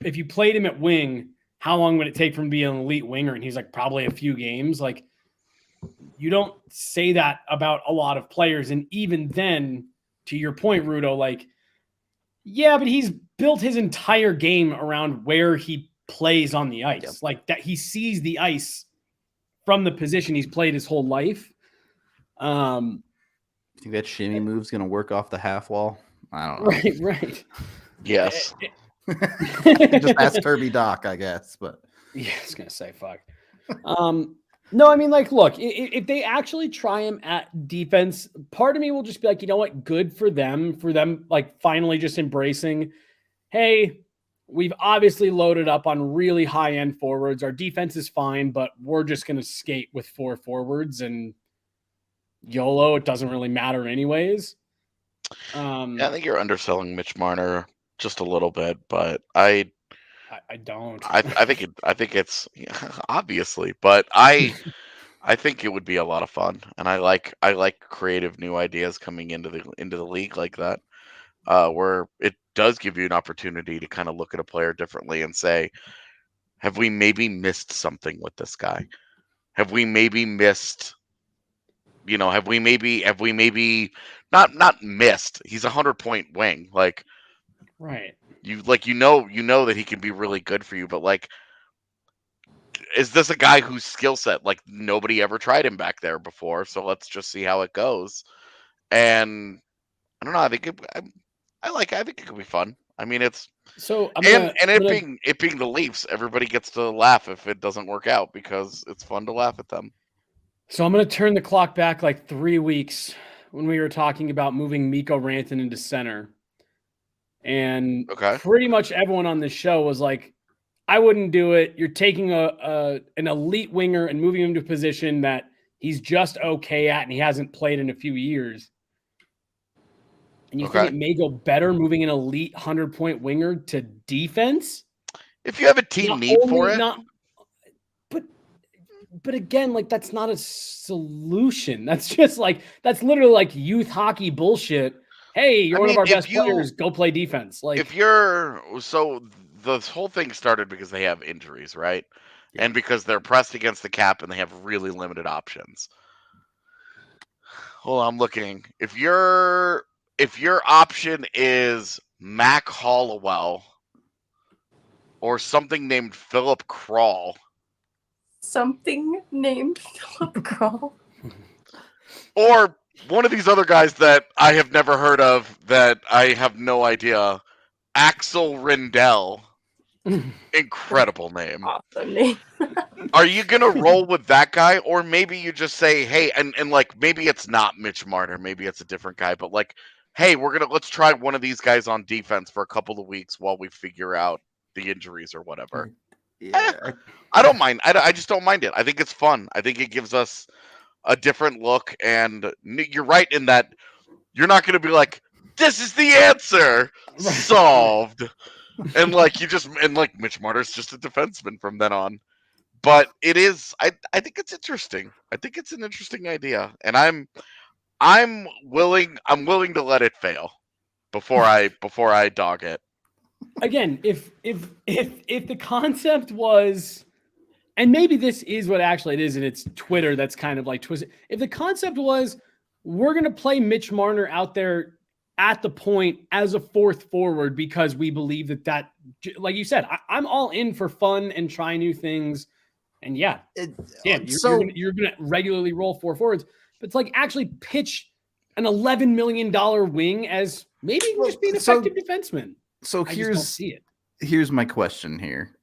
if you played him at wing, how long would it take for him to be an elite winger? And he's like, probably a few games. Like you don't say that about a lot of players. And even then, to your point, Rudo, like, yeah, but he's built his entire game around where he plays on the ice. Yep. Like that he sees the ice from the position he's played his whole life. You think that shimmy move's going to work off the half wall? I don't know. Right. Yes. Just ask Kirby Doc, I guess. But yeah, I was going to say, fuck. No, I mean, like, look, if they actually try him at defense, part of me will just be like, you know what? Good for them, like finally just embracing, hey, we've obviously loaded up on really high end forwards. Our defense is fine, but we're just going to skate with 4 forwards and YOLO. It doesn't really matter anyways. Yeah, I think you're underselling Mitch Marner just a little bit, but I don't. I think it's obviously, but I think it would be a lot of fun, and I like creative new ideas coming into the league like that, where it does give you an opportunity to kind of look at a player differently and say, have we maybe missed something with this guy? Have we maybe missed? Have we maybe not missed? He's 100-point wing, like right. You know that he can be really good for you, but like, is this a guy whose skill set, like, nobody ever tried him back there before? So let's just see how it goes. And I don't know. I think it could be fun. I mean, it's so it being the Leafs, everybody gets to laugh if it doesn't work out because it's fun to laugh at them. So I'm going to turn the clock back like 3 weeks when we were talking about moving Mikko Rantanen into center. And pretty much everyone on this show was like, I wouldn't do it. You're taking an elite winger and moving him to a position that he's just okay at and he hasn't played in a few years. And you think it may go better moving an elite 100-point winger to defense? If you have a team need for it. But again, like, that's not a solution. That's just like, that's literally like youth hockey bullshit. Hey, you're one of our best players. Go play defense. Like, so the whole thing started because they have injuries, right? Yeah. And because they're pressed against the cap and they have really limited options. Hold on, I'm looking. If your option is Mac Hollowell or something named Philip Kral. Something named Philip Kral. Or one of these other guys that I have never heard of that I have no idea. Axel Rindell. Incredible name. Awesome name. Are you going to roll with that guy? Or maybe you just say, hey, and like, maybe it's not Mitch Marner. Maybe it's a different guy. But like, hey, let's try one of these guys on defense for a couple of weeks while we figure out the injuries or whatever. Yeah. I don't mind. I just don't mind it. I think it's fun. I think it gives us a different look. And you're right in that you're not going to be like, this is the answer. Solved. And like Mitch Marner's just a defenseman from then on. But it is I think it's interesting. I think it's an interesting idea. And I'm willing to let it fail before I dog it. Again, if the concept was, and maybe this is what actually it is, and it's Twitter that's kind of like twisted. If the concept was, we're going to play Mitch Marner out there at the point as a 4th forward because we believe that, like you said, I'm all in for fun and try new things. And you're going to regularly roll 4 forwards, but it's like actually pitch an $11 million wing as maybe just be an effective defenseman. So here's my question here.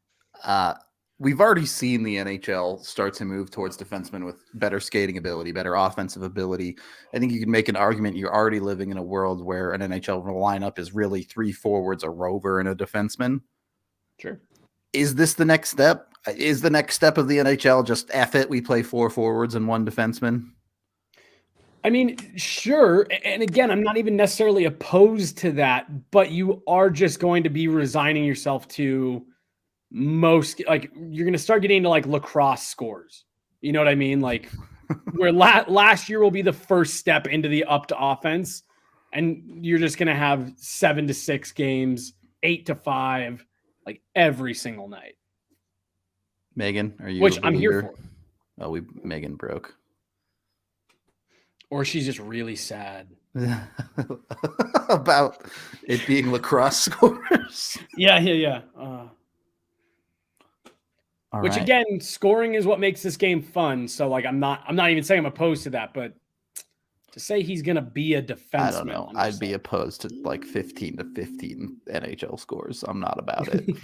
We've already seen the NHL start to move towards defensemen with better skating ability, better offensive ability. I think you can make an argument you're already living in a world where an NHL lineup is really 3 forwards, a rover, and a defenseman. Sure. Is this the next step? Is the next step of the NHL just F it, we play 4 forwards and 1 defenseman? I mean, sure. And again, I'm not even necessarily opposed to that, but you are just going to be resigning yourself to most, like, you're going to start getting into like lacrosse scores. You know what I mean? Like, where last year will be the first step into the up to offense, and you're just going to have 7-6 games, 8-5, like every single night. Megan, are you? Which I'm here for. Oh, Megan broke. Or she's just really sad about it being lacrosse scores. Yeah. Which right. Again, scoring is what makes this game fun. So like, I'm not even saying I'm opposed to that, but to say he's gonna be a defenseman, I don't know. I'd be opposed to like 15-15 NHL scores. I'm not about it.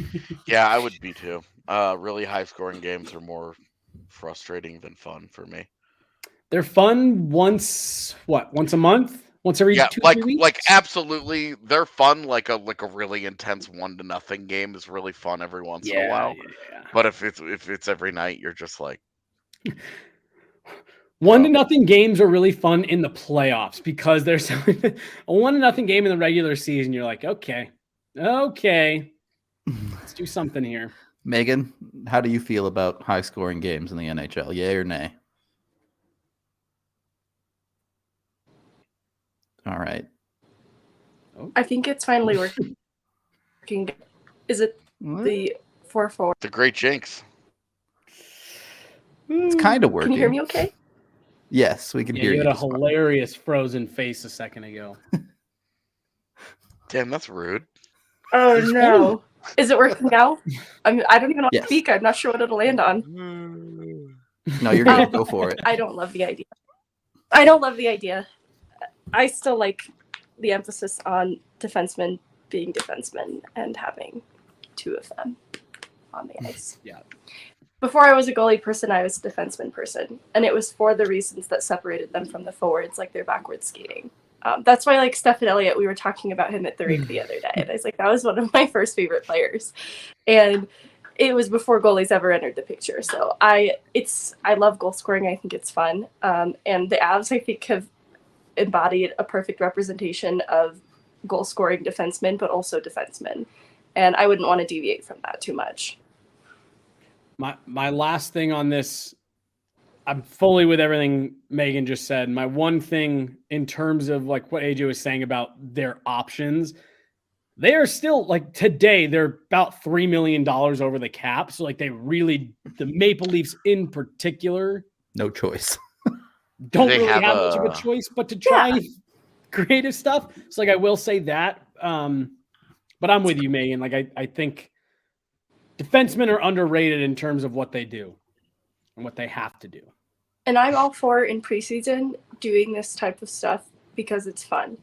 Yeah, I would be too. Really high scoring games are more frustrating than fun for me. They're fun once a month? Once every 2-3 weeks? Like absolutely, they're fun. Like a really intense 1-0 game is really fun every once in a while. Yeah. But if it's every night, you're just like 1-0 games are really fun in the playoffs because there's a 1-0 game in the regular season. You're like, okay, let's do something here. Megan, how do you feel about high-scoring games in the NHL? Yay or nay? All right. I think it's finally working. Is it the 4-4? the great jinx. It's kind of working. Can you hear me okay? Yes, we can hear you. You had a hilarious frozen face a second ago. Damn, that's rude. Oh no. Is it working now? I don't even want to speak. I'm not sure what it'll land on. No, you're good. Go for it. I don't love the idea. I still like the emphasis on defensemen being defensemen and having two of them on the ice. Yeah. Before I was a goalie person, I was a defenseman person. And it was for the reasons that separated them from the forwards, like their backward skating. That's why, like, Stephen Elliott, we were talking about him at the rink the other day. And I was like, that was one of my first favorite players. And it was before goalies ever entered the picture. So I love goal scoring. I think it's fun. And the Avs, I think, have embodied a perfect representation of goal scoring defensemen, but also defensemen. And I wouldn't want to deviate from that too much. My last thing on this, I'm fully with everything Megan just said. My one thing in terms of like what AJ was saying about their options, they are still like today, they're about $3 million over the cap. So like the Maple Leafs in particular, no choice. Don't really have much of a choice but to try creative stuff. So like I will say that. But I'm with you, Megan. Like I think defensemen are underrated in terms of what they do and what they have to do. And I'm all for in preseason doing this type of stuff because it's fun.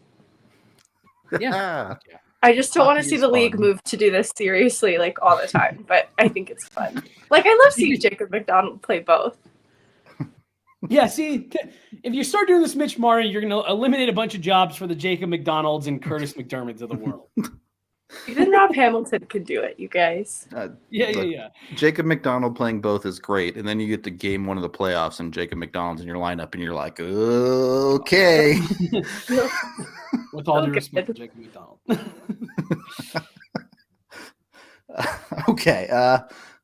Yeah. I just don't want to see the league move to do this seriously like all the time, but I think it's fun. Like I love seeing Jacob McDonald play both. Yeah, see, if you start doing this, Mitch Marner, you're going to eliminate a bunch of jobs for the Jacob McDonalds and Curtis McDermotts of the world. Even Rob Hamilton can do it, you guys. Yeah. Jacob McDonald playing both is great, and then you get to game one of the playoffs and Jacob McDonald's in your lineup, and you're like, okay. With all due respect for Jacob McDonald. Okay,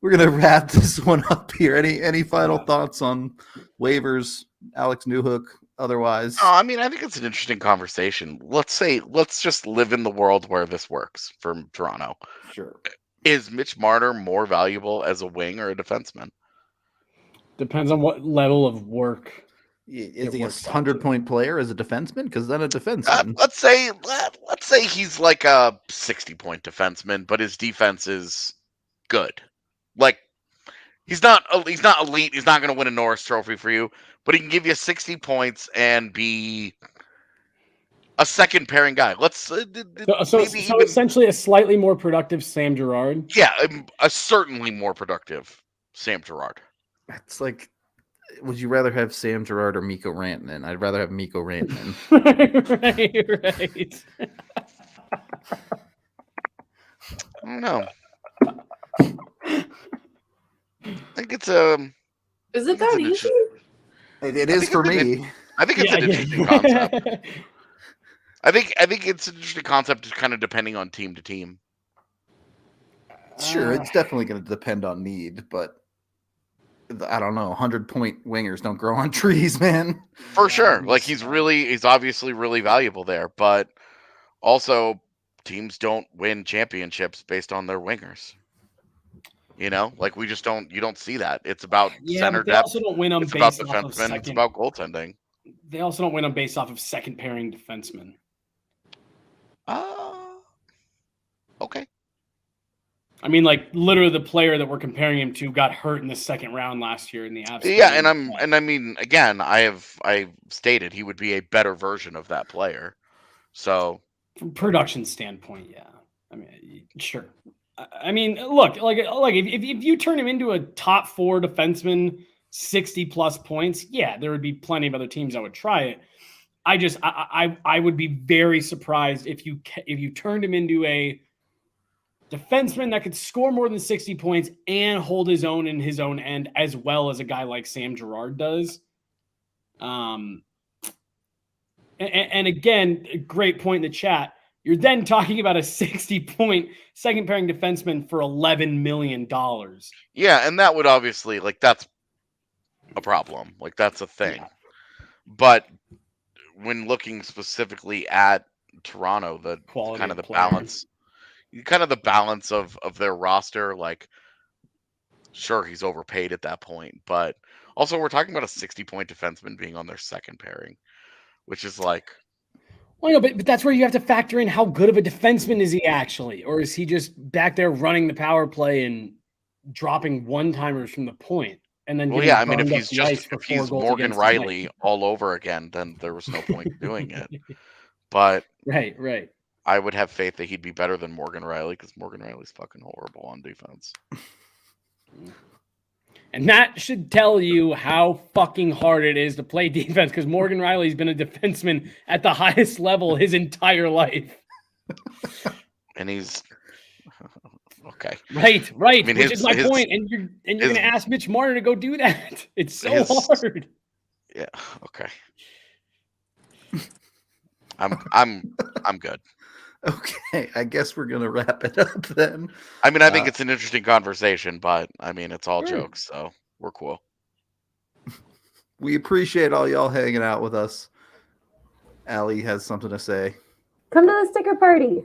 we're gonna wrap this one up here. Any final thoughts on waivers, Alex Newhook? Otherwise, I mean, I think it's an interesting conversation. Let's just live in the world where this works for Toronto. Sure. Is Mitch Marner more valuable as a wing or a defenseman? Depends on what level of work. Is he a 100-point player as a defenseman? Because then a defenseman. Let's say he's like a 60-point defenseman, but his defense is good. Like he's not elite. He's not going to win a Norris Trophy for you, but he can give you 60 points and be a second pairing guy. So essentially a slightly more productive Sam Girard. Yeah, a certainly more productive Sam Girard. It's like, would you rather have Sam Girard or Mikko Rantanen? I'd rather have Mikko Rantanen. Right. I don't know. I think it's Is it that easy? It is for me. I think it's an interesting concept. I think it's an interesting concept, just kind of depending on team to team. Sure, it's definitely going to depend on need, but I don't know. 100-point wingers don't grow on trees, man. For sure. Like he's obviously really valuable there, but also teams don't win championships based on their wingers. You know, like you don't see that. It's about center depth. Also don't win them it's about based off of defensemen. It's about goaltending. They also don't win them based off of second pairing defensemen. Okay. I mean, like literally, the player that we're comparing him to got hurt in the second round last year in the Avs. Yeah, and I mean, again, I've stated he would be a better version of that player. So, from production standpoint, yeah. I mean, sure. I mean, look, like if you turn him into a top 4 defenseman 60 plus points, yeah, there would be plenty of other teams that would try it. I would be very surprised if you turned him into a defenseman that could score more than 60 points and hold his own in his own end, as well as a guy like Sam Girard does. And again, a great point in the chat. You're then talking about a 60-point second pairing defenseman for $11 million. Yeah, and that would obviously, like, that's a problem. Like, that's a thing. Yeah. But when looking specifically at Toronto, the Quality kind of of the player. balance of their roster, like, sure, he's overpaid at that point, but also we're talking about a 60-point defenseman being on their second pairing, which is like, well, no, but that's where you have to factor in how good of a defenseman is he actually, or is he just back there running the power play and dropping one-timers from the point? And then, well, getting yeah, I mean, burned if up he's the ice for if 4 he's goals Morgan against tonight. Riley all over again, then there was no point in doing it. But Right. I would have faith that he'd be better than Morgan Riley, because Morgan Riley's fucking horrible on defense. And that should tell you how fucking hard it is to play defense, because Morgan Riley's been a defenseman at the highest level his entire life. And he's okay. Right. I mean, which is my point. And you're going to ask Mitch Marner to go do that. It's so hard. Yeah. Okay. I'm good. Okay, I guess we're gonna wrap it up then. I mean, I think it's an interesting conversation, but I mean, it's all Sure. jokes, so we're cool. We appreciate all y'all hanging out with us. Allie has something to say. Come to the sticker party.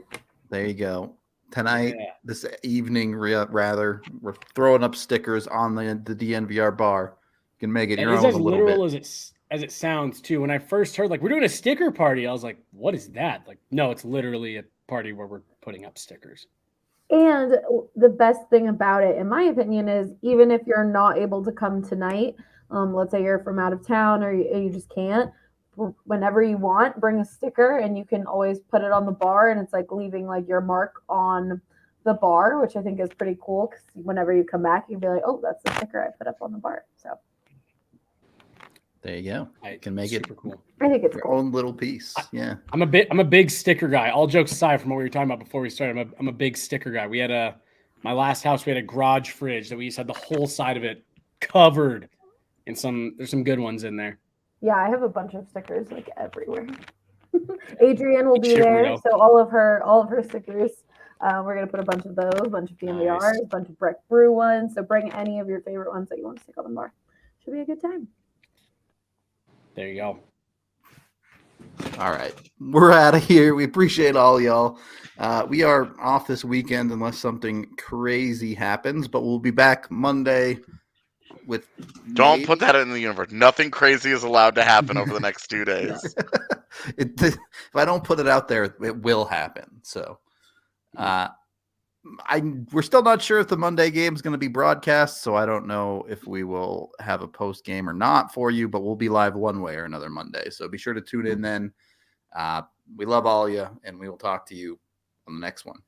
There you go. Tonight, Yeah. this evening, rather, we're throwing up stickers on the DNVR bar. You can make it It your is own as a little literal bit. as it sounds too. When I first heard, like, we're doing a sticker party, I was like, what is that? Like, no, it's literally a party where we're putting up stickers. And the best thing about it, in my opinion, is even if you're not able to come tonight, let's say you're from out of town or you just can't, whenever you want, bring a sticker and you can always put it on the bar, and it's like leaving like your mark on the bar, which I think is pretty cool, because whenever you come back, you can be like, oh, that's the sticker I put up on the bar. So There you go. I can make it super cool. I think it's your cool. own little piece. Yeah. I'm a big sticker guy. All jokes aside from what we were talking about before we started, I'm a big sticker guy. We had my last house, we had a garage fridge that we used to have the whole side of it covered in there's some good ones in there. Yeah, I have a bunch of stickers like everywhere. Adrienne will be Sure, there, Leo. so all of her stickers. We're gonna put a bunch of those, a bunch of DNVRs, Nice. a bunch of Breck Brew ones. So bring any of your favorite ones that you want to stick on the bar. Should be a good time. There you go. All right. We're out of here. We appreciate all y'all. We are off this weekend unless something crazy happens, but we'll be back Monday with Don't put that in the universe. Nothing crazy is allowed to happen over the next 2 days. If I don't put it out there, it will happen. So we're still not sure if the Monday game is going to be broadcast, so I don't know if we will have a post game or not for you, but we'll be live one way or another Monday. So be sure to tune in then. We love all of you, and we will talk to you on the next one.